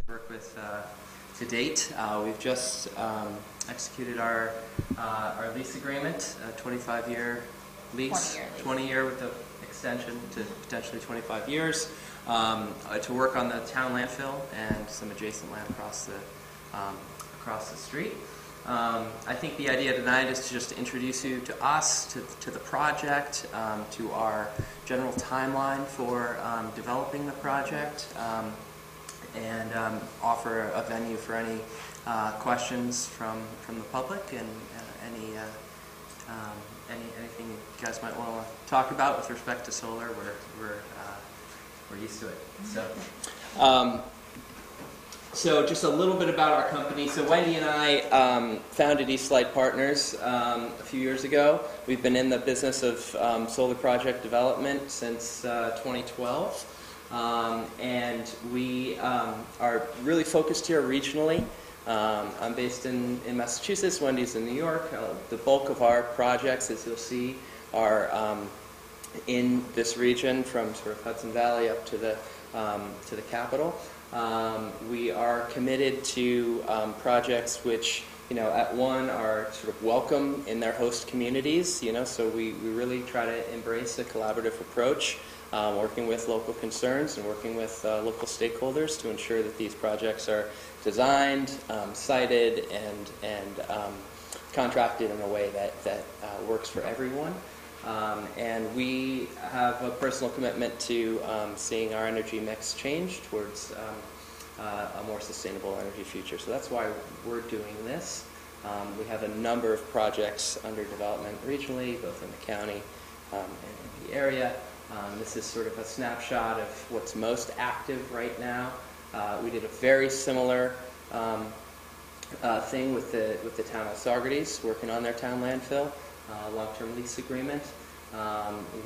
work with to date. We've just executed our lease agreement, a 25-year lease, 20-year with the extension to potentially 25 years, to work on the town landfill and some adjacent land across the street. I think the idea tonight is to just introduce you to us, to the project, to our general timeline for developing the project, and offer a venue for any questions from the public and anything you guys might want to talk about with respect to solar. We're used to it. So just a little bit about our company. So Wendy and I founded Eastlight Partners a few years ago. We've been in the business of solar project development since 2012. And we are really focused here regionally. I'm based in Massachusetts. Wendy's in New York. The bulk of our projects, as you'll see, are in this region from sort of Hudson Valley up to the capital. We are committed to projects which, at one are sort of welcome in their host communities, so we really try to embrace a collaborative approach, working with local concerns and working with local stakeholders to ensure that these projects are designed, sited, and contracted in a way that works for everyone. And we have a personal commitment to seeing our energy mix change towards a more sustainable energy future. So that's why we're doing this. We have a number of projects under development regionally, both in the county and in the area. This is sort of a snapshot of what's most active right now. We did a very similar thing with the town of Saugerties, working on their town landfill. Long-term lease agreement.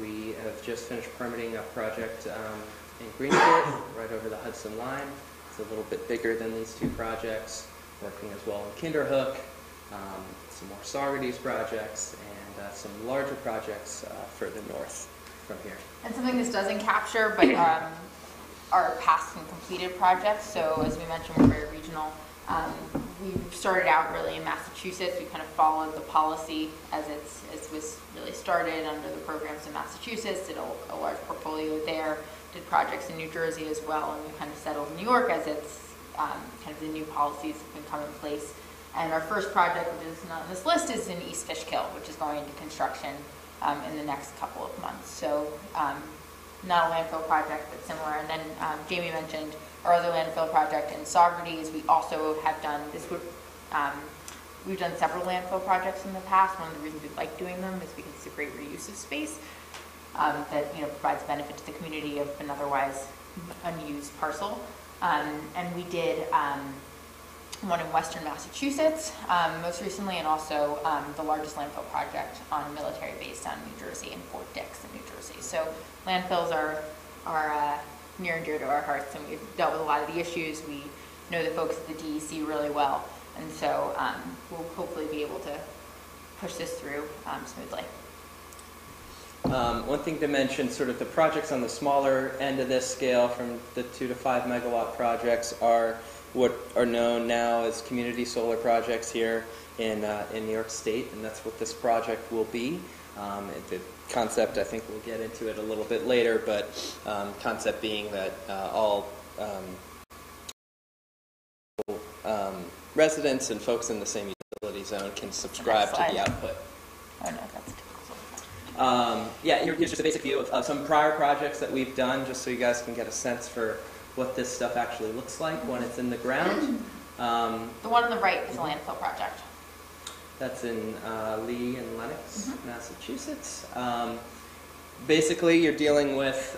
We have just finished permitting a project in Greenport, right over the Hudson line. It's a little bit bigger than these two projects. Working as well in Kinderhook, some more Saugerties projects, and some larger projects further north from here. And something this doesn't capture, but our past and completed projects. So as we mentioned, we're very regional. We started out really in Massachusetts. We kind of followed the policy as it was really started under the programs in Massachusetts, did a large portfolio there, did projects in New Jersey as well, and we kind of settled in New York as it's kind of the new policies have been come in place. And our first project, which is not on this list, is in East Fishkill, which is going into construction in the next couple of months. So not a landfill project, but similar. And then Jamie mentioned our other landfill project in Saugerties. We also have done this. We've done several landfill projects in the past. One of the reasons we like doing them is because it's a great reuse of space that provides benefit to the community of an otherwise unused parcel. And we did one in Western Massachusetts most recently, and also the largest landfill project on a military base down in New Jersey, in Fort Dix in New Jersey. So landfills are near and dear to our hearts, and we've dealt with a lot of the issues. We know the folks at the DEC really well, and so we'll hopefully be able to push this through smoothly. One thing to mention, sort of the projects on the smaller end of this scale, from the 2 to 5 megawatt projects, are what are known now as community solar projects here in New York State, and that's what this project will be. The concept, I think we'll get into it a little bit later, but concept being that all residents and folks in the same utility zone can subscribe to the output. Oh no, that's here's just a basic view of some prior projects that we've done, just so you guys can get a sense for what this stuff actually looks like when it's in the ground. The one on the right is a landfill project. That's in Lee and Lenox, Massachusetts. Basically, you're dealing with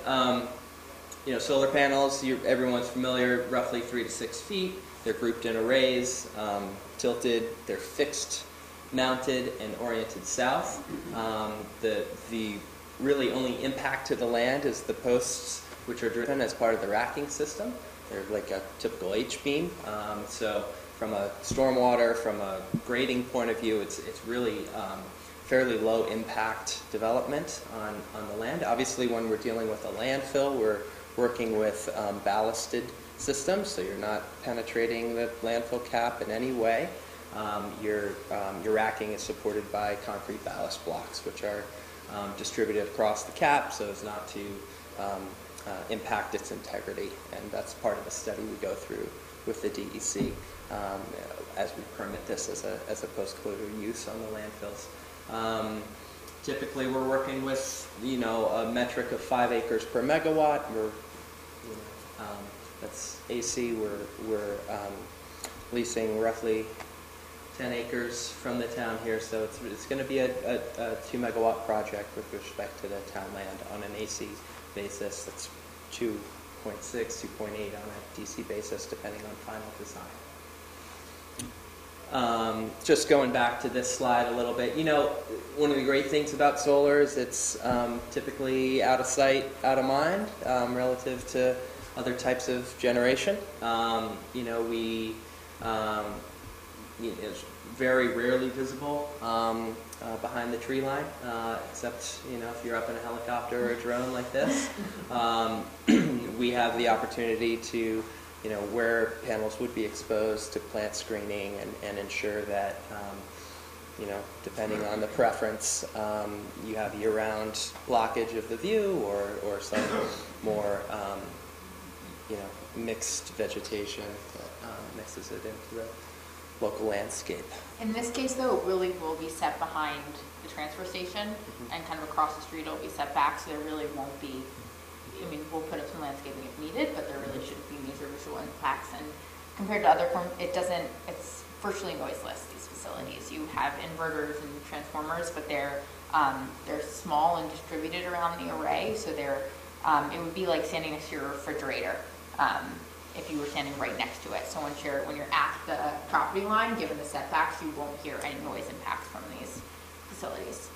solar panels. Everyone's familiar, roughly 3 to 6 feet. They're grouped in arrays, tilted. They're fixed, mounted, and oriented south. The really only impact to the land is the posts, which are driven as part of the racking system. They're like a typical H-beam. So from a stormwater, from a grading point of view, it's really fairly low impact development on the land. Obviously, when we're dealing with a landfill, we're working with ballasted system, so you're not penetrating the landfill cap in any way. Your racking is supported by concrete ballast blocks, which are distributed across the cap so as not to impact its integrity. And that's part of the study we go through with the DEC as we permit this as a post-closure use on the landfills. Typically, we're working with a metric of 5 acres per megawatt. That's AC. We're leasing roughly 10 acres from the town here, so it's going to be a 2 megawatt project with respect to the town land on an AC basis. That's 2.6, 2.8 on a DC basis, depending on final design. Just going back to this slide a little bit, one of the great things about solar is it's typically out of sight, out of mind relative to other types of generation. It's very rarely visible behind the tree line, except if you're up in a helicopter or a drone like this. We have the opportunity to where panels would be exposed to plant screening and ensure that, depending on the preference, you have year-round blockage of the view or some more, mixed vegetation that mixes it into the local landscape. In this case, though, it really will be set behind the transfer station, and kind of across the street it'll be set back, so there really won't be, we'll put up some landscaping if needed, but there really shouldn't be major visual impacts. And compared to other forms, it's virtually noiseless, these facilities. You have inverters and transformers, but they're small and distributed around the array, so it would be like standing next to your refrigerator if you were standing right next to it. So when you're at the property line, given the setbacks, you won't hear any noise impacts from these facilities.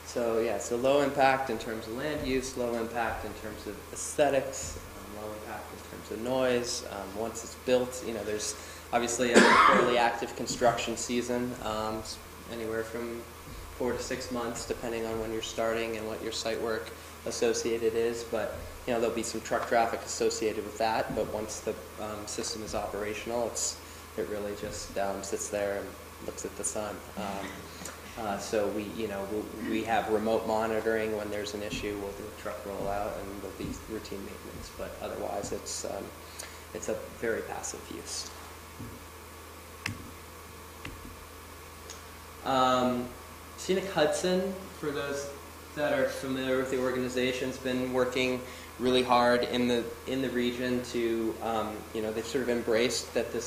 So low impact in terms of land use, low impact in terms of aesthetics, low impact in terms of noise. Once it's built, there's obviously a fairly active construction season, anywhere from 4 to 6 months, depending on when you're starting and what your site work associated is. But there'll be some truck traffic associated with that. But once the system is operational, it really just sits there and looks at the sun. So we have remote monitoring when there's an issue. We'll do a truck rollout and there'll be routine maintenance. But otherwise, it's a very passive use. Scenic Hudson, for those that are familiar with the organization, has been working really hard in the region to they've sort of embraced that the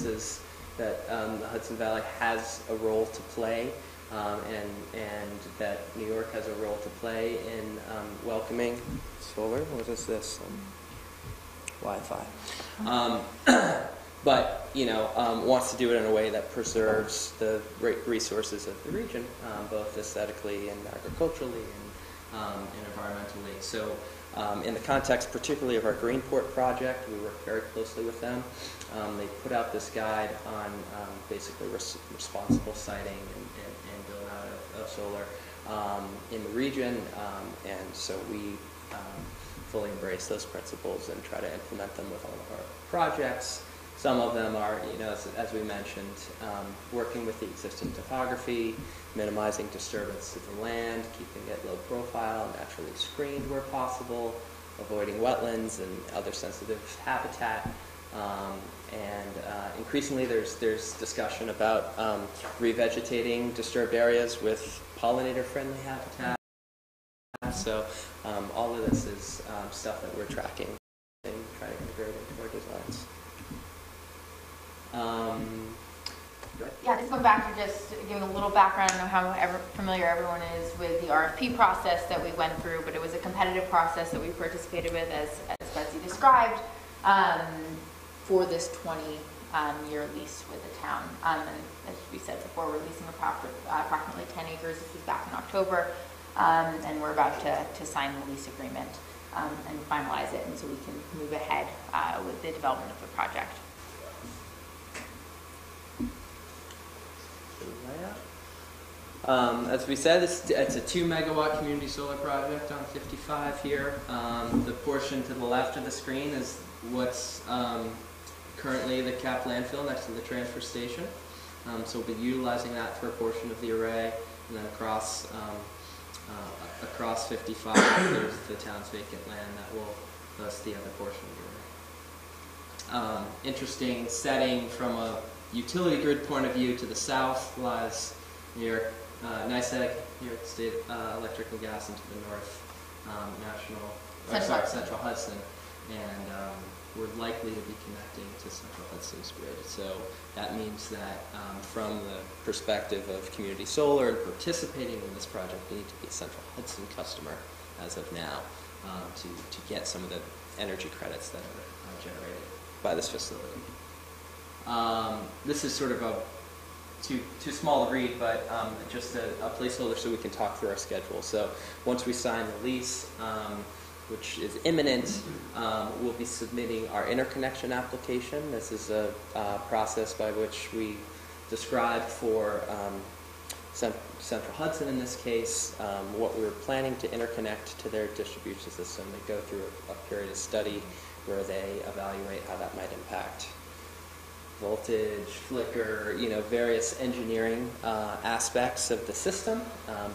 Hudson Valley has a role to play, and that New York has a role to play in welcoming solar. What is this? Wi-Fi. But wants to do it in a way that preserves the resources of the region, both aesthetically and agriculturally and environmentally. So in the context particularly of our Greenport project, we work very closely with them. They put out this guide on basically responsible siting and build out of solar in the region, and so we fully embrace those principles and try to implement them with all of our projects. Some of them are, as we mentioned, working with the existing topography, minimizing disturbance to the land, keeping it low profile, naturally screened where possible, avoiding wetlands and other sensitive habitat. And increasingly there's discussion about revegetating disturbed areas with pollinator-friendly habitat. So all of this is stuff that we're tracking and trying to integrate into our designs. Just going back to just giving a little background. I don't know how familiar everyone is with the RFP process that we went through, but it was a competitive process that we participated with, as Betsy described, for this 20-year lease with the town. And as we said before, we're leasing approximately 10 acres. This was back in October, and we're about to sign the lease agreement and finalize it, and so we can move ahead with the development of the project. As we said, it's a 2 megawatt community solar project on 55 here. The portion to the left of the screen is what's currently the capped landfill next to the transfer station. So we'll be utilizing that for a portion of the array, and then across 55 there's the town's vacant land that will host the other portion of the array. Interesting setting from a utility grid point of view. To the south lies New York, NYSEG, New York State Electric and Gas, and to the north, Central Hudson, and we're likely to be connecting to Central Hudson's grid. So that means that from the perspective of community solar and participating in this project, we need to be a Central Hudson customer as of now to get some of the energy credits that are generated by this facility. This is sort of a too small to read, but just a placeholder so we can talk through our schedule. So once we sign the lease, which is imminent, we'll be submitting our interconnection application. This is a process by which we describe for Central Hudson, in this case, what we're planning to interconnect to their distribution system. They go through a period of study where they evaluate how that might impact voltage, flicker, various engineering aspects of the system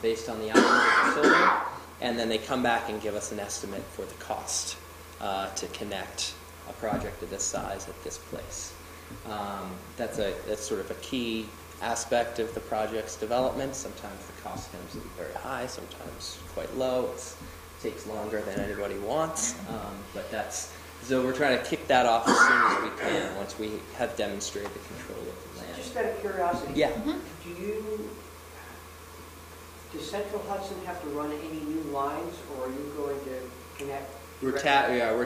based on the output of the solar, and then they come back and give us an estimate for the cost to connect a project of this size at this place. That's sort of a key aspect of the project's development. Sometimes the cost tends to be very high, sometimes quite low. It takes longer than anybody wants, so we're trying to kick that off as soon as we can, once we have demonstrated the control of the land. Just out of curiosity, yeah. Does Central Hudson have to run any new lines, or are you going to connect? We're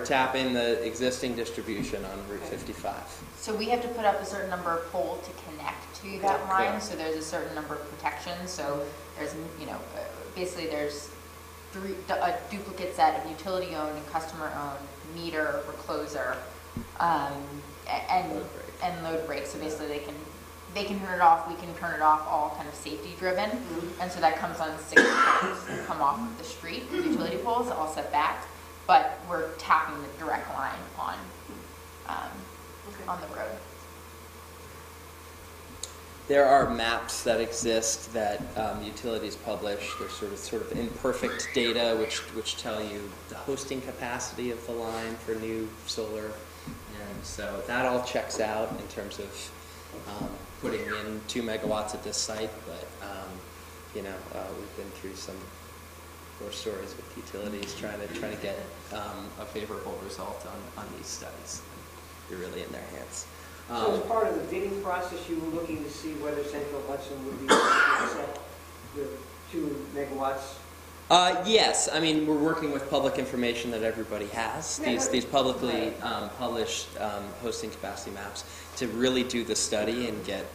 tapping the existing distribution on Route 55. So we have to put up a certain number of poles to connect to that line. So there's a certain number of protections. So there's, basically there's a duplicate set of utility-owned and customer-owned meter, recloser, and load break. So basically they can turn it off, we can turn it off, all kind of safety driven. Mm-hmm. And so that comes on 6 poles that come off of the street, utility poles, all set back. But we're tapping the direct line on the road. There are maps that exist that utilities publish. They're sort of imperfect data, which tell you the hosting capacity of the line for new solar, and so that all checks out in terms of putting in 2 megawatts at this site. But we've been through some war stories with utilities trying to get a favorable result on these studies. You're really in their hands. So as part of the bidding process, you were looking to see whether Central Hudson would be able to set the 2 megawatts? Yes. I mean, we're working with public information that everybody has. These publicly published hosting capacity maps to really do the study and get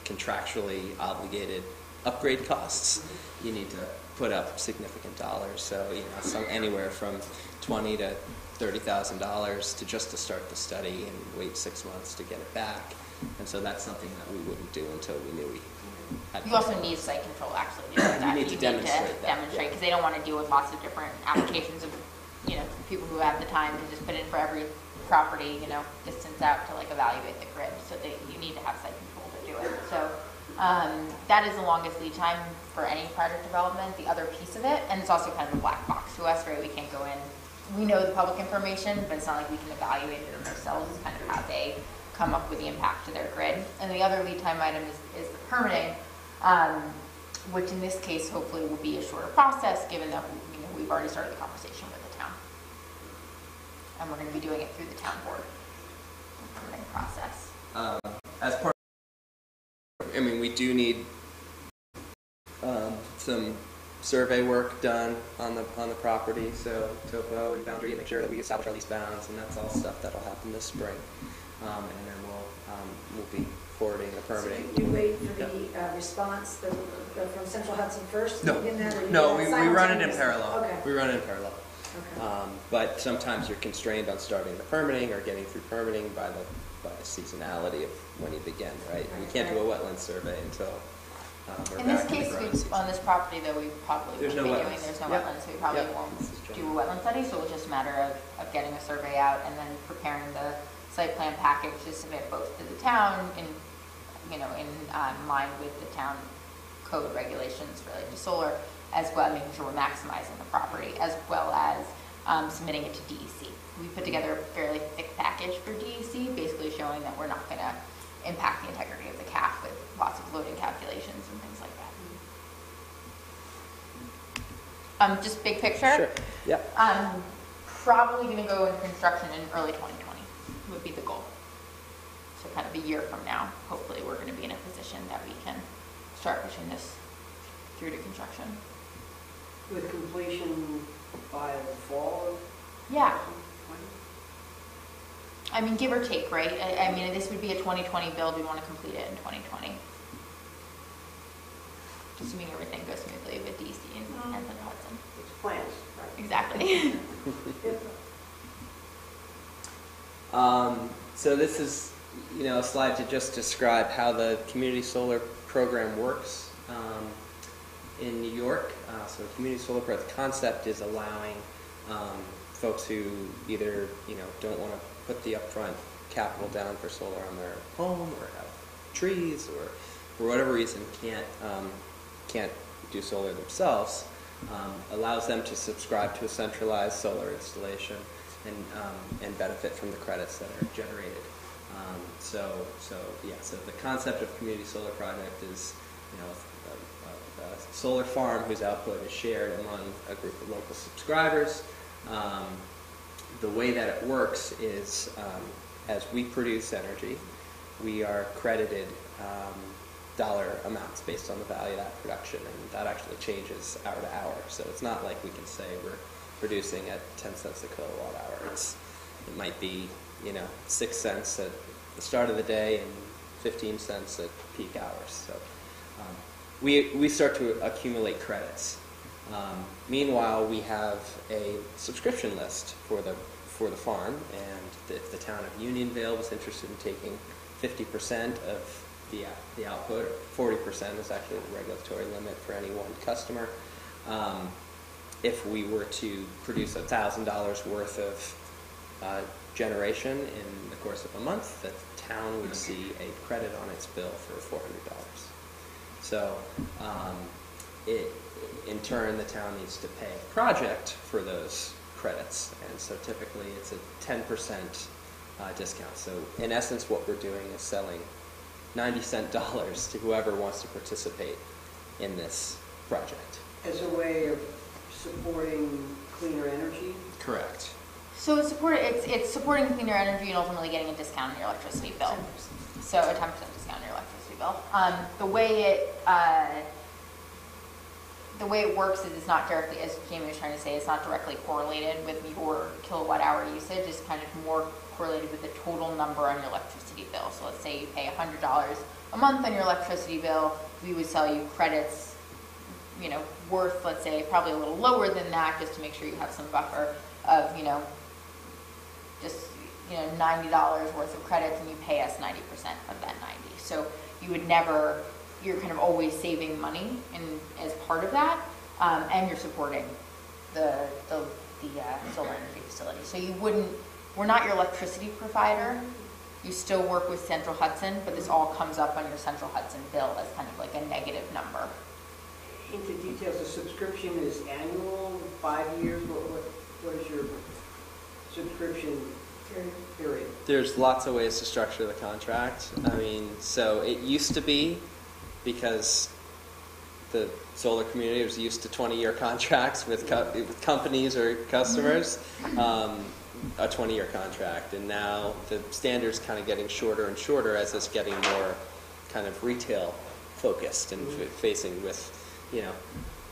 contractually obligated upgrade costs. Mm-hmm. You need to put up significant dollars. So anywhere from $20,000 to $30,000 to start the study and wait 6 months to get it back. And so that's something that we wouldn't do until we knew we had. You also need site control actually to do that. You need to demonstrate because they don't want to deal with lots of different applications of people who have the time to just put in for every property distance out to evaluate the grid. So you need to have site control to do it. So that is the longest lead time for any project development. The other piece of it, and it's also kind of a black box to us, right? We can't go in. We know the public information, but it's not like we can evaluate it ourselves. It's kind of how they come up with the impact to their grid. And the other lead time item is the permitting, which in this case hopefully will be a shorter process, given that we've already started the conversation with the town, and we're going to be doing it through the town board permitting process. As part, we do need some survey work done on the property, so topo and boundary, and make sure that we establish our lease bounds, and that's all stuff that'll happen this spring. And then we'll be forwarding the permitting. So you wait for the response from Central Hudson first? No, we run it in parallel. Okay. We run it in parallel. Okay. But sometimes you're constrained on starting the permitting or getting through permitting by the seasonality of when you begin, right? We can't do a wetland survey until We're In this back in the case, growing on season. this property, though, we probably There's won't no be doing, wetlands. there's no Yep. wetlands, so we probably Yep. won't This is just do a wetland study, so it's just a matter of getting a survey out and then preparing the site plan package to submit both to the town in, in line with the town code regulations related to solar, as well, making sure we're maximizing the property, as well as submitting it to DEC. We put together a fairly thick package for DEC, basically showing that we're not going to impact the integrity of the CAF with lots of loading calculations and things like that. Just big picture. Sure. Yep. Probably going to go in construction in early 2020 would be the goal. So kind of a year from now, hopefully we're going to be in a position that we can start pushing this through to construction. With completion by the fall of Yeah. 2020? I mean, give or take, right? I mean, this would be a 2020 build. We want to complete it in 2020. Assuming everything goes smoothly with DC and Central Hudson. It's plans, right? Exactly. So this is, a slide to just describe how the community solar program works in New York. So community solar program, the concept is allowing folks who either don't want to put the upfront capital down for solar on their home, or have trees, or for whatever reason can't do solar themselves, allows them to subscribe to a centralized solar installation and benefit from the credits that are generated. So the concept of community solar project is, a solar farm whose output is shared among a group of local subscribers. The way that it works is, as we produce energy, we are credited dollar amounts based on the value of that production, and that actually changes hour to hour. So it's not like we can say we're producing at 10 cents a kilowatt hour. It might be 6 cents at the start of the day and 15 cents at peak hours. So we start to accumulate credits. Meanwhile, we have a subscription list for the farm, and if the town of Unionville was interested in taking 50% of the output, or 40% is actually the regulatory limit for any one customer. If we were to produce $1,000 worth of generation in the course of a month, the town would see a credit on its bill for $400. So in turn, the town needs to pay a project for those credits, and so typically it's a 10% discount. So in essence, what we're doing is selling 90-cent dollars to whoever wants to participate in this project. As a way of supporting cleaner energy? Correct. So it's supporting cleaner energy and ultimately getting a discount on your electricity bill. 10%. So a 10% discount on your electricity bill. The way it works is it's not directly, as Jamie was trying to say, it's not directly correlated with your kilowatt hour usage. It's kind of more correlated with the total number on your electricity bill. So let's say you pay $100 a month on your electricity bill. We would sell you credits, worth, let's say, probably a little lower than that, just to make sure you have some buffer of, $90 worth of credits, and you pay us 90% of that 90. So you're kind of always saving money as part of that, and you're supporting the solar energy facility. So we're not your electricity provider. You still work with Central Hudson, but this all comes up on your Central Hudson bill as kind of like a negative number. Into details, the subscription is annual, 5 years? What is your subscription period? There's lots of ways to structure the contract. So it used to be, because the solar community was used to 20-year contracts with companies or customers, a 20-year contract, and now the standard's kind of getting shorter and shorter as it's getting more kind of retail focused and facing with,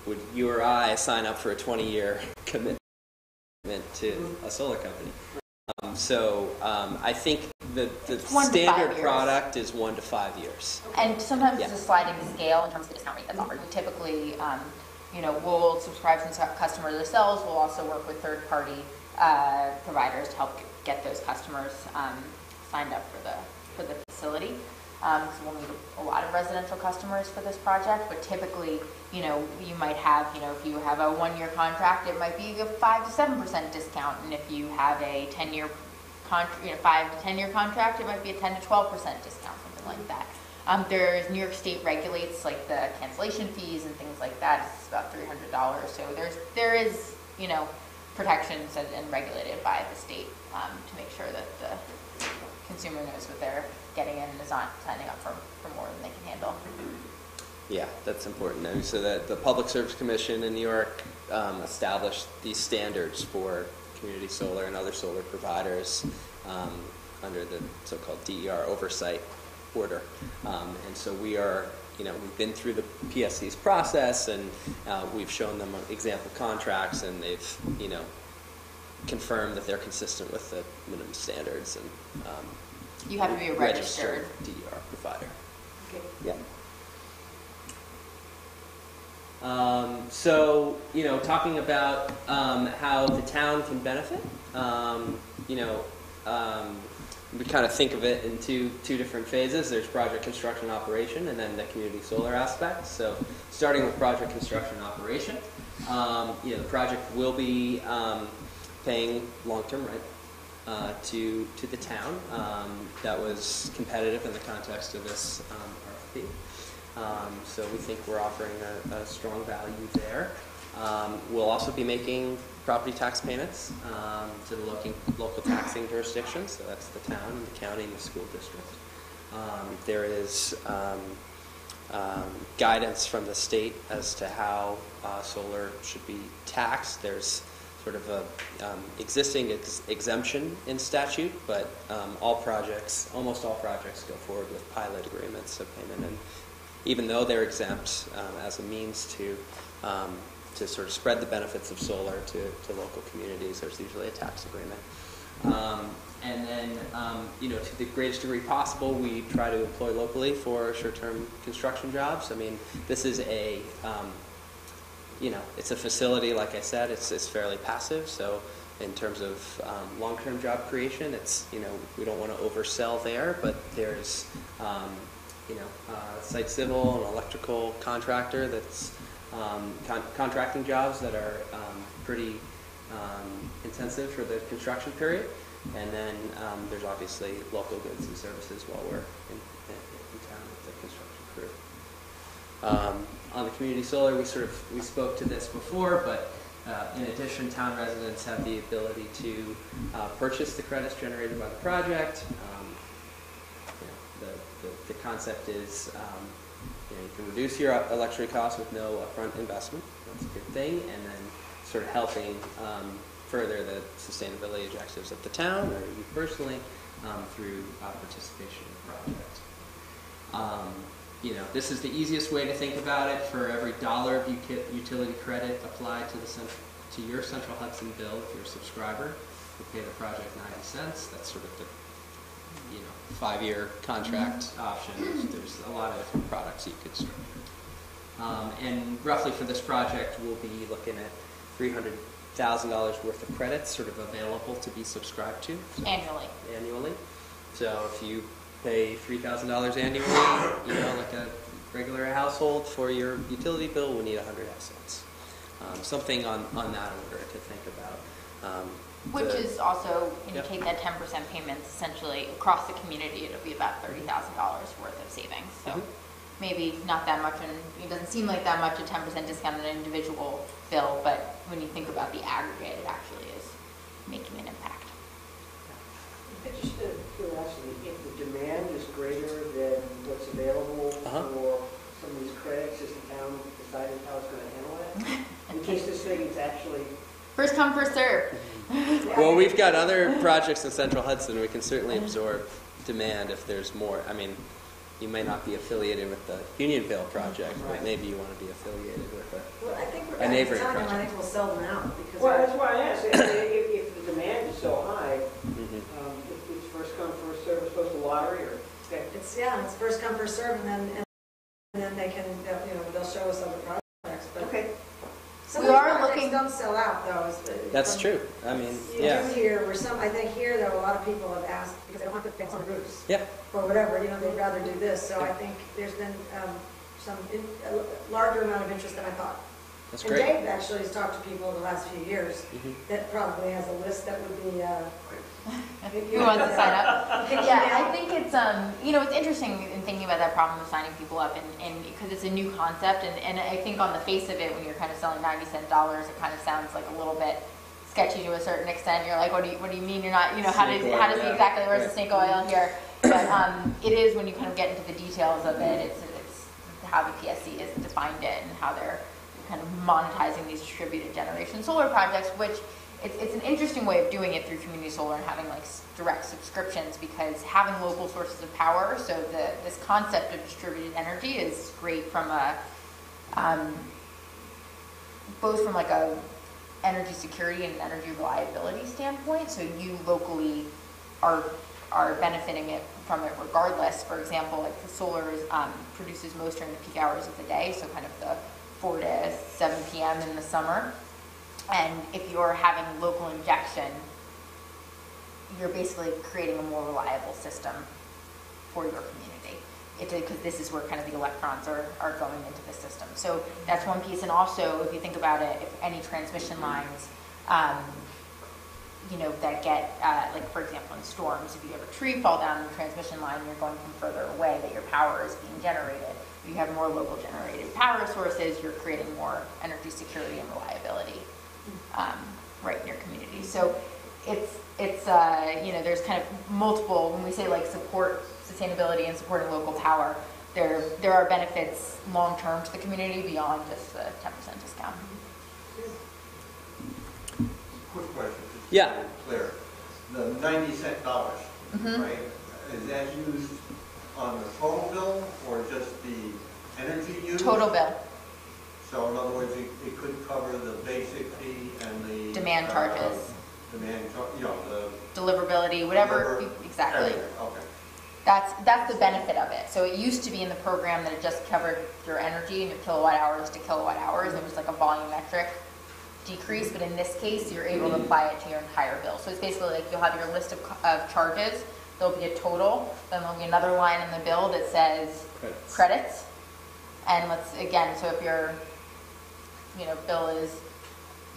would you or I sign up for a 20-year commitment to a solar company? I think the standard product is 1 to 5 years. And sometimes it's a sliding scale in terms of the discount rate that's offered. We typically, we'll subscribe some customers ourselves. We'll also work with third-party providers to help get those customers signed up for the facility. because we'll need a lot of residential customers for this project, but typically, you know, you might have, you know, if you have a 1-year contract, it might be a 5 to 7% discount, and if you have a 10-year 5 to 10-year contract, it might be a 10 to 12% discount, something like that. There's New York State regulates like the cancellation fees and things like that. It's about $300. So there is, you know, protections and regulated by the state to make sure that the consumer knows what they're getting in and is not signing up for more than they can handle. Yeah, that's important. I mean, so that the Public Service Commission in New York established these standards for community solar and other solar providers under the so-called DER oversight order. And so we are, you know, we've been through the PSC's process, and we've shown them example contracts, and they've, you know, confirmed that they're consistent with the minimum standards, and you have to be a registered DER provider. Okay. Yeah. So, you know, talking about how the town can benefit, you know, we kind of think of it in two different phases. There's project construction operation, and then the community solar aspect. So starting with project construction operation, you know, the project will be paying long-term rent to the town. That was competitive in the context of this RFP. So we think we're offering a strong value there. We'll also be making property tax payments to the local taxing jurisdictions, so that's the town, the county, and the school district. There is guidance from the state as to how solar should be taxed. There's sort of a existing exemption in statute, but almost all projects go forward with pilot agreements of payment, and even though they're exempt as a means to sort of spread the benefits of solar to local communities, there's usually a tax agreement. And then, you know, to the greatest degree possible, we try to employ locally for short-term construction jobs. I mean, this is a, you know, it's a facility, like I said, it's fairly passive, so in terms of long-term job creation, it's, you know, we don't want to oversell there, but there's, you know, site civil and electrical contractor that's contracting jobs that are pretty intensive for the construction period, and then there's obviously local goods and services while we're in town with the construction crew. On the community solar, we spoke to this before, but in addition, town residents have the ability to purchase the credits generated by the project. You know, the concept is you know, you can reduce your electricity costs with no upfront investment. That's a good thing, and then sort of helping further the sustainability objectives of the town or you personally through participation in the project. You know, this is the easiest way to think about it. For every $1 of utility credit applied to your Central Hudson bill, if you're a subscriber, you pay the project 90 cents. That's sort of the, you know, 5-year contract option. There's a lot of different products you could structure. And roughly for this project, we'll be looking at $300,000 worth of credits sort of available to be subscribed to. Annually. So if you pay $3,000 annually, you know, like a regular household for your utility bill, we need 100 cents. Something on that order to think about. Which is also, when you take that 10% payments, essentially across the community, it'll be about $30,000 worth of savings. So maybe not that much, and it doesn't seem like that much, a 10% discount on an individual bill, but when you think about the aggregate, it actually is making an impact. Just a curiosity, if the demand is greater than what's available for some of these credits, is the town deciding how it's going to handle it? In case this thing is actually... First come, first serve. Well, we've got other projects in Central Hudson. We can certainly absorb demand if there's more. I mean, you may not be affiliated with the Unionville project, but maybe you want to be affiliated with a neighboring project. I think we'll sell them out. Because well, that's why I asked. If the demand is so high, it's first come, first serve, as opposed to lottery, or... It's first come, first serve, and then they can, you know, they'll show us other projects. But okay. Some of these projects don't sell out. out though. That's true. I mean, You yeah. do hear, I think here though, a lot of people have asked, because they don't want to put things on roofs. Yeah. Or whatever, they'd rather do this. So I think there's been a larger amount of interest than I thought. That's And great. Dave actually has talked to people the last few years Mhm. that probably has a list that would be. Who wants to sign up? Yeah, I think it's it's interesting in thinking about that problem of signing people up, and because it's a new concept, and I think on the face of it, when you're kind of selling 90-cent dollars, it kind of sounds like a little bit sketchy to a certain extent. You're like, what do you mean you're not? How does yeah. exactly where's Right. the snake oil here? But it is when you kind of get into the details of it. It's how the PSC has defined it and how they're kind of monetizing these distributed generation solar projects, which it's an interesting way of doing it through community solar and having like direct subscriptions, because having local sources of power, so this concept of distributed energy is great from both from like a energy security and energy reliability standpoint. So you locally are benefiting from it regardless. For example, like the solar produces most during the peak hours of the day, so kind of the 4 to 7 p.m. in the summer. And if you're having local injection, you're basically creating a more reliable system for your community. Because this is where kind of the electrons are going into the system. So that's one piece. And also, if you think about it, if any transmission lines, that get, like for example in storms, if you have a tree fall down the transmission line, you're going from further away that your power is being generated. If you have more local generated power sources, you're creating more energy security and reliability right in your community. So it's there's kind of multiple, when we say like support sustainability and supporting local power, there are benefits long term to the community beyond just the 10% discount. Quick question. Yeah. Clear. The 90-cent dollars, Mm-hmm. right? Is that used on the total bill or just the energy use? Total bill. So in other words, it could cover the basic fee and the Demand charges. The Deliverability, whatever, exactly. everything. Okay. That's the benefit of it. So it used to be in the program that it just covered your energy and your kilowatt hours to kilowatt hours. It was like a volumetric decrease, but in this case, you're able to apply it to your entire bill. So it's basically like you'll have your list of charges. There'll be a total. Then there'll be another line in the bill that says credits. And so if your bill is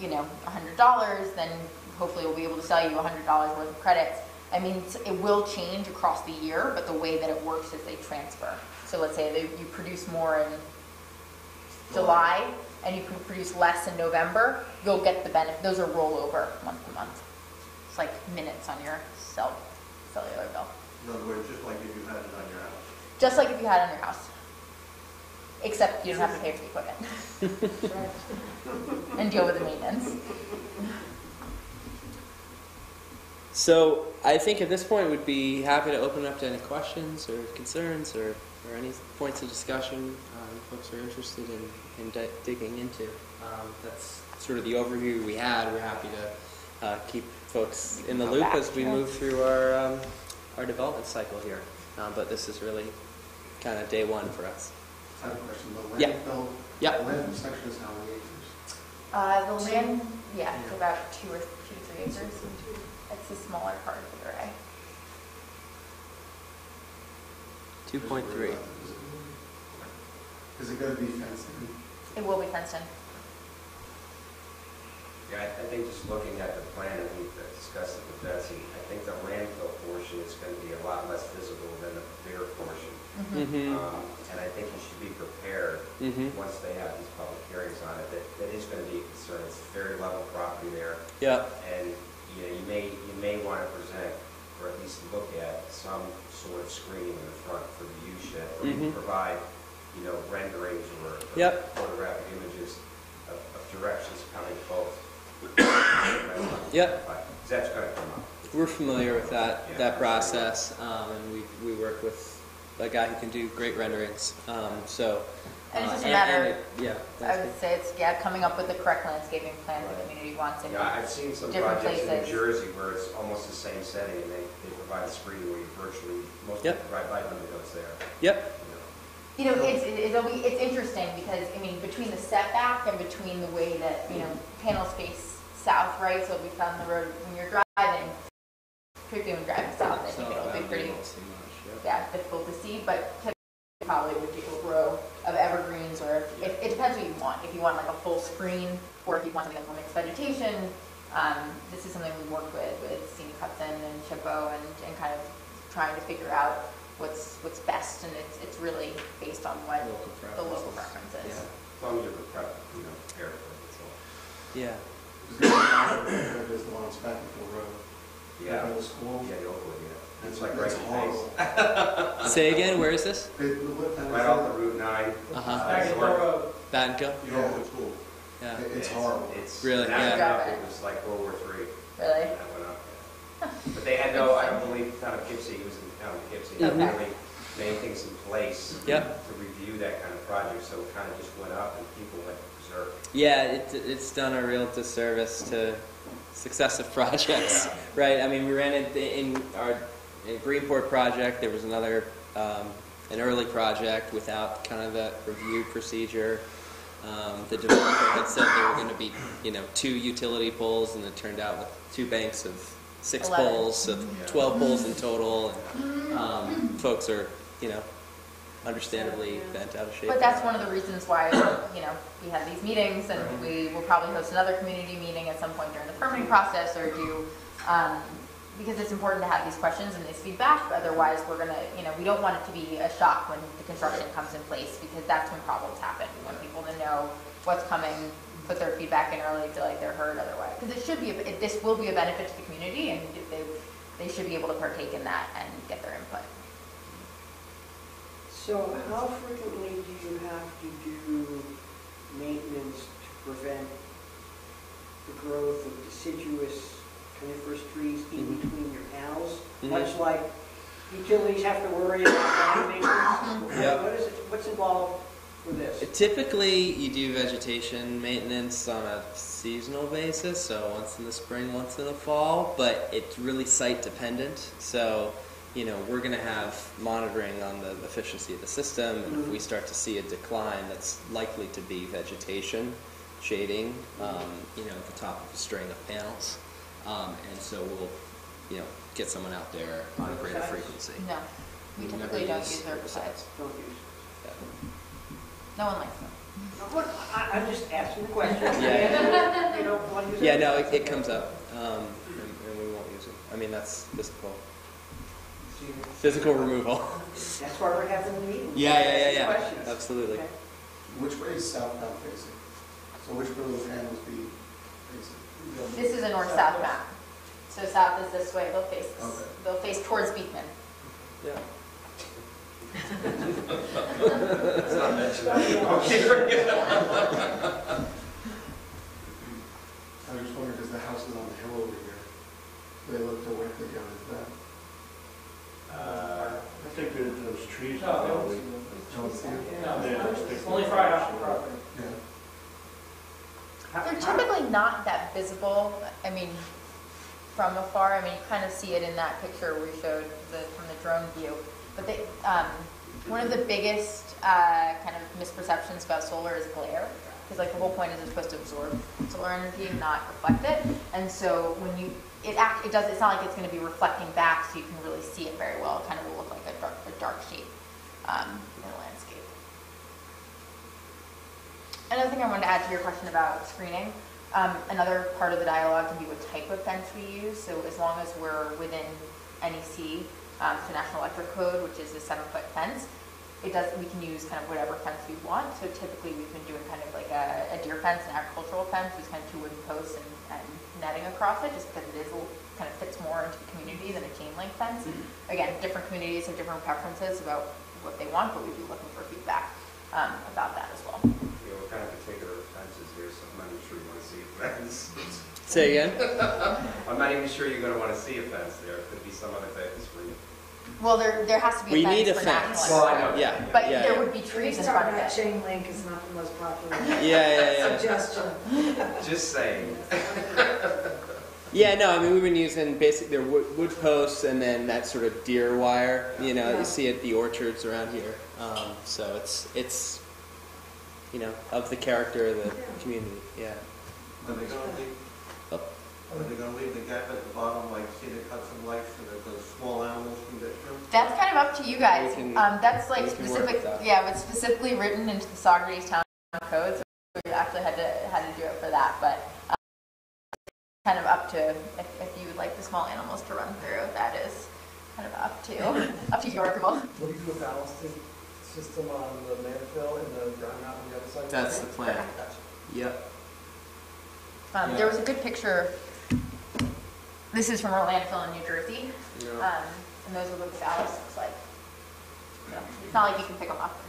$100, then hopefully we'll be able to sell you $100 worth of credits. I mean, it will change across the year, but the way that it works is they transfer. So let's say you produce more in July and you produce less in November, you'll get the benefit. Those are rollover month to month. It's like minutes on your cellular bill. In other words, just like if you had it on your house. Just like if you had it on your house. Except you don't have to pay for the equipment. And deal with the maintenance. So I think at this point we'd be happy to open it up to any questions or concerns or any points of discussion folks are interested in digging into. That's sort of the overview we had. We're happy to keep folks in the loop as we move through our development cycle here. But this is really kind of day one for us. I have a question. The Yeah. landfill, Yeah. the landfill section is how many acres? The land, it's about 2 to 3 acres. It's the smaller part of the array. 2.3. Is it going to be fenced in? It will be fenced in. Yeah, I think just looking at the plan that we've discussed it with Betsy, I think the landfill portion is going to be a lot less visible than the bigger portion. Mm-hmm. And I think you should be prepared, once they have these public hearings on it, that is going to be a concern. It's very level property there. Yeah. And you may want to present, or at least look at some sort of screening in the front for the view shed, or you can provide, renderings or photographic images of directions coming both. Yep. That's going to come up. We're familiar with that process, and we work with a guy who can do great renderings. And it's just a matter, yeah. I would say it's coming up with the correct landscaping plan the community wants. Yeah, I've seen some different projects in places. New Jersey where it's almost the same setting, and they provide screening where you virtually, most people provide light windows there. Yep. It's interesting because, between the setback and between the way that, panels face south, right? So if we found the road when you're driving, particularly when driving south, I think it'll be pretty, difficult to see. But typically probably would do a row of evergreens, or if it depends what you want. If you want like a full screen, or if you want something like mixed vegetation, this is something we worked with Scenic Hudson and Chippo, and kind of trying to figure out what's best, and it's really based on what the local preference is. Yeah. As long as you're prepared for it, that's all. Yeah. There's the one on Spectacle Road. Yeah. By the school. Yeah, the Oakwood, yeah. It's like right It's in the horrible. face. Say again, where is this? Right off the Route 9. Battenkill? You know, it's cool. Yeah. It's horrible. It's Really? That went Yeah. up, it was like World War III. Really? That went up, yeah. But they had no, I don't believe, the town of Poughkeepsie, he was in the town of Poughkeepsie, they Okay. really made things in place Yep. to review that kind of project, so it kind of just went up and people went berserk. Yeah, it's done a real disservice to successive projects, right? I mean, we ran it in our Greenport project. There was another, an early project without kind of that review procedure. The developer had said there were going to be, 2 utility poles, and it turned out with 2 banks of 6 11. poles, so 12 poles in total. And folks are, understandably bent out of shape. But that's one of the reasons why, we have these meetings, and we will probably host another community meeting at some point during the permitting process, or do, because it's important to have these questions and this feedback. Otherwise, we're gonna, we don't want it to be a shock when the construction comes in place, because that's when problems happen. We want people to know what's coming, put their feedback in early, feel like they're heard otherwise. Because it should be, this will be a benefit to the community, and they should be able to partake in that and get their input. So how frequently do you have to do maintenance to prevent the growth of deciduous coniferous trees in between your panels? Much like utilities have to worry about line maintenance. Yep. What's involved for this? Typically, you do vegetation maintenance on a seasonal basis, so once in the spring, once in the fall, but it's really site dependent. So, we're going to have monitoring on the efficiency of the system, and if we start to see a decline, that's likely to be vegetation, shading, at the top of a string of panels. And so we'll, get someone out there on a greater frequency. No, we typically don't use herbicides. Don't use. Yeah. No one likes them. I'm just asking the question. Yeah. You don't want to use Yeah, no, herbicides? it comes up, and we won't use it. I mean, that's physical removal. That's why we're having the meeting. Yeah. Questions. Absolutely. Okay. Which way is southbound facing? So which will the panels be facing? This is a north-south map. So south is this way, Okay. they'll face towards Beekman. Yeah. It's not mentioned. Okay. I was just wondering, because the house is on the hill over here, they look to where they go with that. I think that those trees No, are they probably. Don't see it? It's only right off the property. Yeah. They're typically not that visible, from afar. You kind of see it in that picture we showed from the drone view. But they, one of the biggest kind of misperceptions about solar is glare. Because the whole point is it's supposed to absorb solar energy and not reflect it. And so when it's not like it's going to be reflecting back, so you can really see it very well. It kind of will look like a dark shape in the landscape. Another thing I wanted to add to your question about screening, another part of the dialogue can be what type of fence we use. So as long as we're within NEC, so National Electric Code, which is a 7-foot fence, we can use kind of whatever fence we want. So typically we've been doing kind of like a deer fence, an agricultural fence, with kind of 2 wooden posts and netting across it, just because it kind of fits more into the community than a chain link fence. Again, different communities have different preferences about what they want, but we'd be looking for feedback about that as well. What kind of particular fences here, so I'm not even sure you want to see a fence. Say again? I'm not even sure you're going to want to see a fence there. It could be some other fence for you. Well, there has to be We a fence need a for fence. national Well, I electric. know. Yeah. But yeah, there yeah. would be trees in Sorry, front of that it. chain link is not the most popular Yeah. suggestion. Just saying. Yeah, no, we've been using basically their wood posts and then that sort of deer wire. Yeah. You see it at the orchards around here. So it's of the character of the community. Yeah. Are they going to be Oh, Are they gonna leave the gap at the bottom, like, see, they cut some lights so that those small animals can get through? That's kind of up to you guys. We can- That's like we can work specific, with that. yeah, it's specifically written into the Saugerties Town Code, so we actually had to do it for that, but kind of up to, if you would like the small animals to run through, that is kind of up to your approval. What do you do with ballast system on the landfill and the ground mount on the other side? That's the plan. Gotcha. Yep. There Yeah. was a good picture, this is from our landfill in New Jersey, Yeah. and those are what the ballast looks like. So it's not like you can pick them up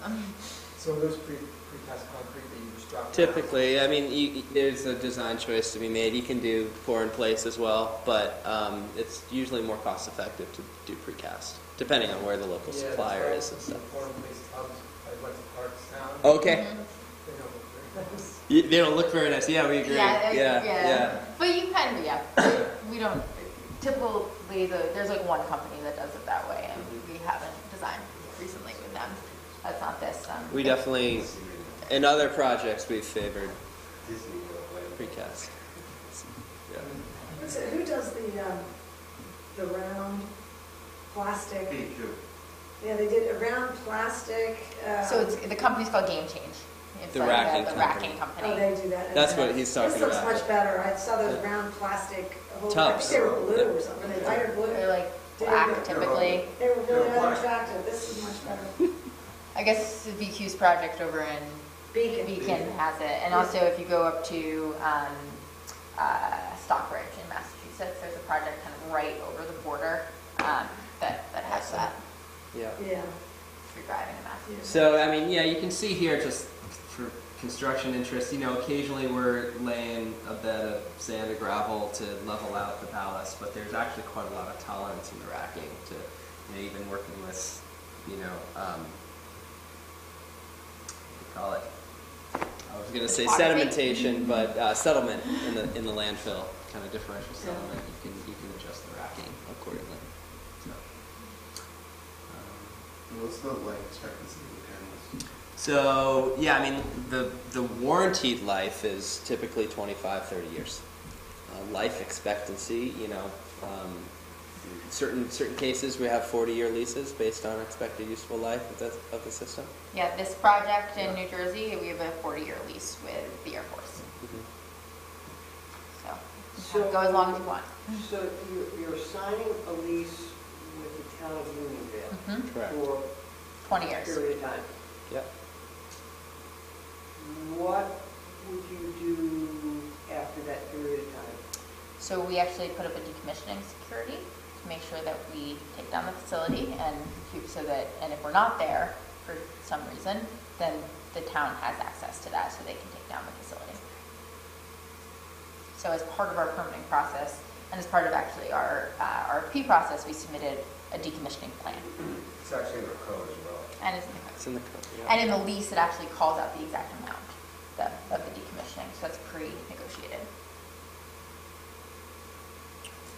and use them. So those precast concrete that you just dropped? Typically, I mean, there's a design choice to be made. You can do pour in place as well, but it's usually more cost effective to do precast, depending on where the local supplier is and stuff. Foreign place tubs, I went to Clarkstown. Okay. They don't look very nice. They don't look very nice. Yeah, we agree. Yeah. But you can, we don't, typically, there's like one company that does it that way, and we haven't designed recently with them. That's not this. We definitely, in other projects, we've favored precast. Yeah. Who does the round plastic? Beach, too. Yeah, they did a round plastic. So the company's called Game Change. It's The like racking the company. racking company. Oh, they do that. That's what he's talking This looks about. much better. I saw those round plastic. I Tubs. think they were blue or something. Were they lighter blue? They're like black typically. They were really They're black. unattractive. This is much better. I guess the VQ's project over in Beacon has it. And also if you go up to Stockbridge in Massachusetts, there's a project kind of right over the border that has that. Yeah. Yeah. If you're driving in Massachusetts. So, I mean, yeah, you can see here just for construction interest, occasionally we're laying a bed of sand or gravel to level out the ballast, but there's actually quite a lot of tolerance in the racking to, even working with, what do you call it? I was going to say sedimentation, but settlement in the landfill, kind of differential settlement. You can adjust the racking accordingly. What's the life expectancy of the panels? So, yeah, I mean, the warranted life is typically 25, 30 years. Life expectancy, certain cases we have 40-year leases based on expected useful life of the system. Yeah, this project in New Jersey, we have a 40-year lease with the Air Force. So you can go as long as you want. So you're signing a lease with the town of Unionville Correct. for 20 a years. period of time. Yep. What would you do after that period of time? So we actually put up a decommissioning security to make sure that we take down the facility and if we're not there for some reason, then the town has access to that so they can take down the facility. So as part of our permitting process and as part of actually our RFP process, we submitted a decommissioning plan. It's actually in the code as well. And it's in the code. It's in the code. Yeah. And in the lease, it actually calls out the exact amount of the decommissioning, so that's pre-negotiated.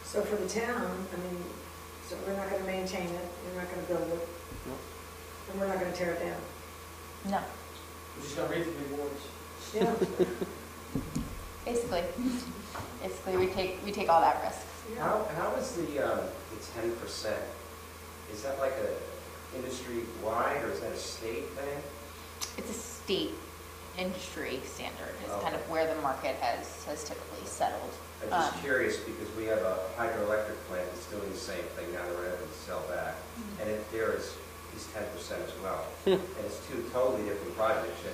So for the town, so we're not going to maintain it, we're not going to build it, No. and we're not going to tear it down. No, We're just gonna read the rewards. Yeah. basically, we take all that risk. How is the 10%, is that like a industry-wide or is that a state thing? It's a state industry standard. It's kind of where the market has typically settled. I'm just curious because we have a hydroelectric plant that's doing the same thing now that we're able to sell back. And if there is 10% as well. And it's two totally different projects, yet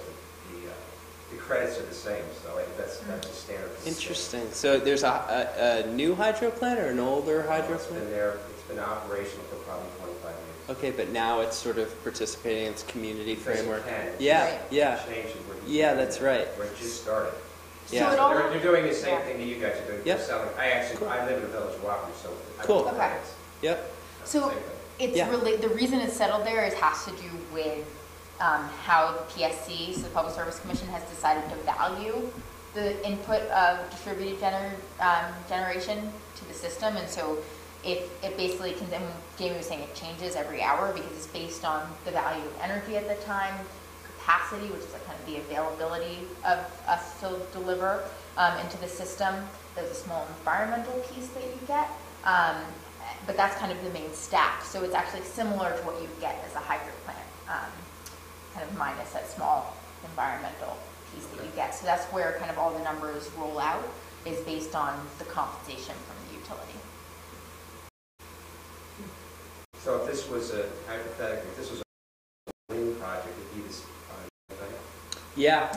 the credits are the same, so that's a standard. Interesting. So there's a new hydro plant or an older hydro It's been plant? there, it's been operational for probably 25 years. Okay, but now it's sort of participating in its community Because it framework. can. Yeah, Right. yeah. Change it where you Yeah, can. that's right. Where it just started. Yeah. So it all- They're doing the same Yeah. thing that you guys are doing. Yep. They're selling. Cool. I live in the village of Wapner, so I Cool. know the Okay. credits. Yep. That's So the same thing. it's Yeah. really, the reason it's settled there has to do with how the PSC, so the Public Service Commission, has decided to value the input of distributed generation to the system. And so it basically, Jamie was saying it changes every hour because it's based on the value of energy at the time, capacity, which is like kind of the availability of us to deliver into the system, there's a small environmental piece that you get, but that's kind of the main stack. So it's actually similar to what you get as a hybrid plant, kind of minus that small environmental piece that you get. So that's where kind of all the numbers roll out, is based on the compensation from the utility. So if this was a, hypothetically, if this was a wind project, it'd be this, thing? Yeah,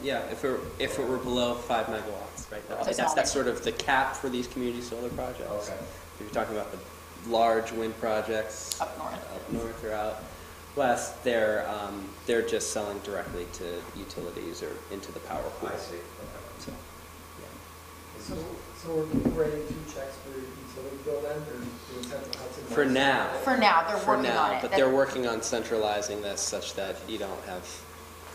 Yeah. if it were below 5 megawatts, right? So small. That's sort of the cap for these community solar projects. Okay. If you're talking about the large wind projects Up north. or out west, they're just selling directly to utilities or into the power pool. I see. Okay. So, So we're writing 2 checks for utility bill then, or doing central Hudson? For now. For now, they're For working on now, it. but they're working on centralizing this such that you don't have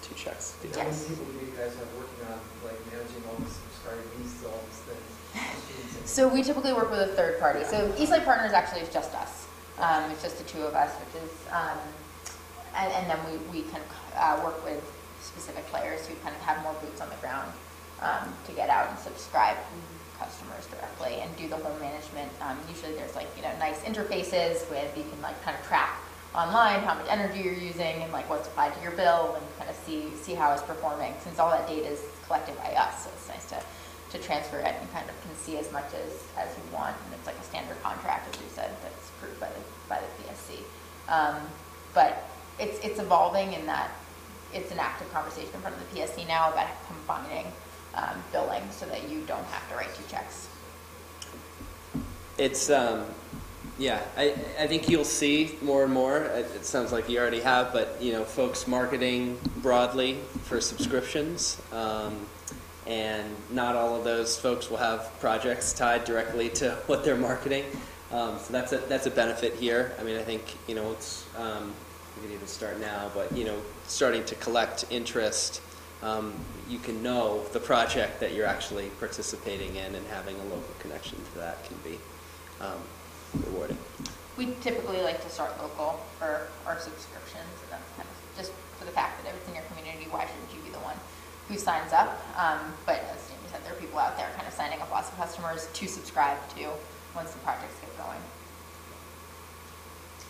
2 checks. to do. How many Yes. people do you guys have working on, like, managing all this subscribees to all these things? So we typically work with a third party. So Eastlight Partners actually is just us. It's just the 2 of us, which is, and then we kind of work with specific players who kind of have more boots on the ground to get out and subscribe customers directly and do the whole management. Usually there's like, nice interfaces with, you can like kind of track online how much energy you're using and like what's applied to your bill and kind of see how it's performing, since all that data is collected by us. So it's nice to transfer it and kind of can see as much as you want, and it's like a standard contract, as you said, that's approved by the PSC. But it's evolving in that it's an active conversation in front of the PSC now about combining billing so that you don't have to write 2 checks. It's, I think you'll see more and more. It sounds like you already have, but, folks marketing broadly for subscriptions. And not all of those folks will have projects tied directly to what they're marketing. So that's a benefit here. I mean, I think, it's, we can even start now, but, starting to collect interest, you can know the project that you're actually participating in, and having a local connection to that can be rewarding. We typically like to start local for our subscriptions, and that's kind of just for the fact that if it's in your community, why shouldn't you be the one who signs up? But as Jamie said, there are people out there kind of signing up lots of customers to subscribe to once the projects get going.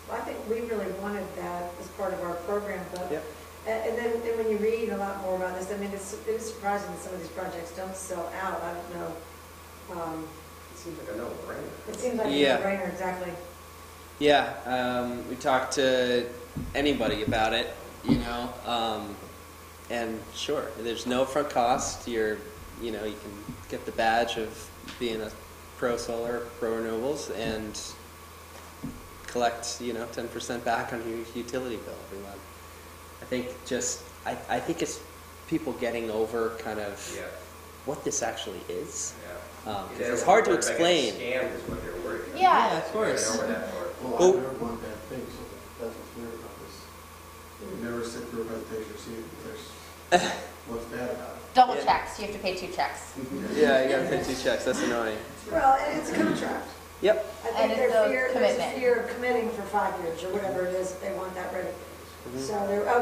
Well, I think we really wanted that as part of our program, but, Yep. and then when you read a lot more about this, I mean, it is surprising that some of these projects don't sell out. I don't know. It seems like a no-brainer. It seems like Yeah. a no-brainer, exactly. Yeah, we talked to anybody about it, and sure, there's no upfront cost. You can get the badge of being a pro solar, pro renewables, and collect, 10% back on your utility bill every month. I think I think it's people getting over kind of what this actually is. Yeah. Because it's hard to explain. Scam is what they're worried about. Yeah, of course. Over that part. Well, Oh. I've never one bad thing, so that's what's weird about this. You never sit through a presentation or see there's what's bad about it. double Yeah. checks. You have to pay 2 checks. Yeah, you gotta pay 2 checks. That's annoying. Well, and it's a contract. Yep. I And think it's a there's a commitment. fear of committing for 5 years or whatever it is, if they want that ready. So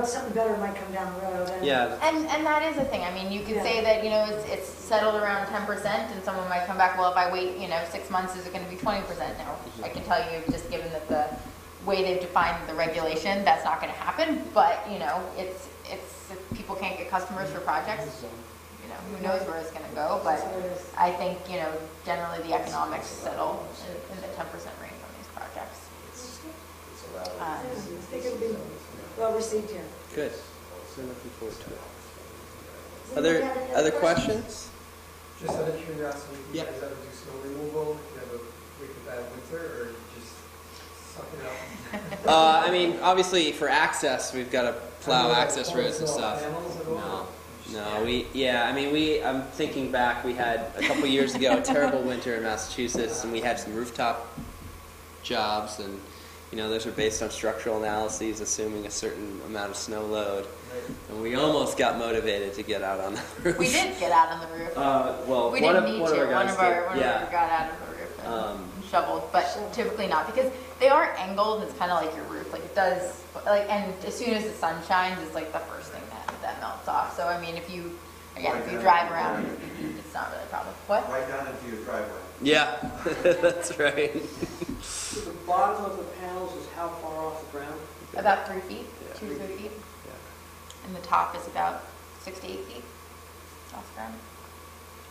something better might come down the road. And Yeah. And that is a thing. I mean, you could Yeah. say that, it's settled around 10%, and someone might come back, well, if I wait, 6 months, is it going to be 20% now? I can tell you, just given that the way they've defined the regulation, that's not going to happen. But, it's if people can't get customers for projects, who knows where it's going to go. But So it is. I think, generally the economics settle in the 10% range on these projects. It's allowed. I think it'll be well received here. Good. So looking forward to it. Does anybody have any Other questions? Just out of curiosity, do you Yep. guys ever do snow removal? You have a wicked bad winter, or you just suck it up? I mean, obviously for access, we've got to plow access roads and stuff. Panels at all? No, I'm thinking back, we had a couple years ago a terrible winter in Massachusetts, and we had some rooftop jobs, and those are based on structural analyses, assuming a certain amount of snow load, and we almost got motivated to get out on the roof. We did get out on the roof. Well, We one didn't of need one to. of our One guys of our did. got out of the roof and shoveled, but typically not, because they are angled. It's kind of like your roof. Like it does, and as soon as the sun shines, it's like the first thing that melts off. So I mean, if you Again, if you drive around, it's not really a problem. What? Right down into your driveway. Yeah, that's right. So the bottom of the panels is how far off the ground? About 3 feet, Yeah. 2 to 3 feet. Yeah. And the top is about 6 to 8 feet off the ground.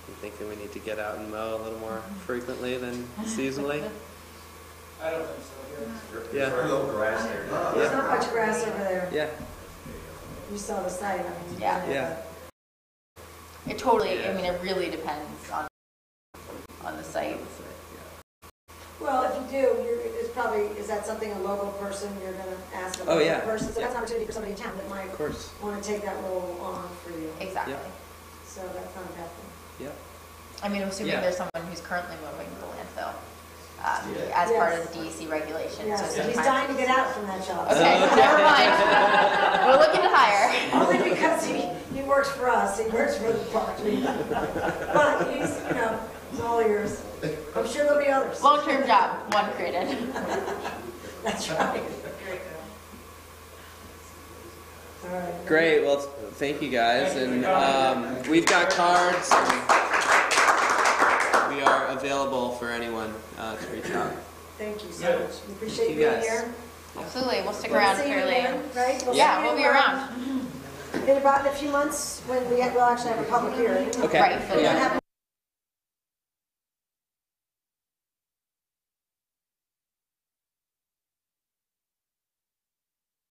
You think that we need to get out and mow a little more frequently than seasonally? I don't think so, Yeah. There's a little grass there. There's not much grass over there. Yeah. You saw the site, I mean. Yeah. Yeah. It totally, I mean, it really depends on the site. Well, if you do, it's probably, is that something a local person, you're gonna ask a Oh, local yeah. person? So that's an opportunity for somebody in town that might Of course. want to take that role on for you. Exactly. Yep. So that's not a bad thing. Yep. I mean, assuming Yeah. there's someone who's currently mowing the landfill as part of the DEC regulations. Yeah, so so he's sometimes- dying to get out from that job. Okay, never mind. We're looking to hire. Only because he works for us, he works for the party. But he's, it's all yours. I'm sure there'll be others. Long-term job, one created. That's right. All right. Great. Well, thank you guys, and we've got cards. And we are available for anyone to reach out. Thank you so much. We appreciate Thank you you being guys. here. Absolutely, we'll stick We'll around see you fairly. again, right? Yeah, see we'll be you, around. In about a few months, when we'll actually have a public hearing. Okay. Right, for We're the gonna have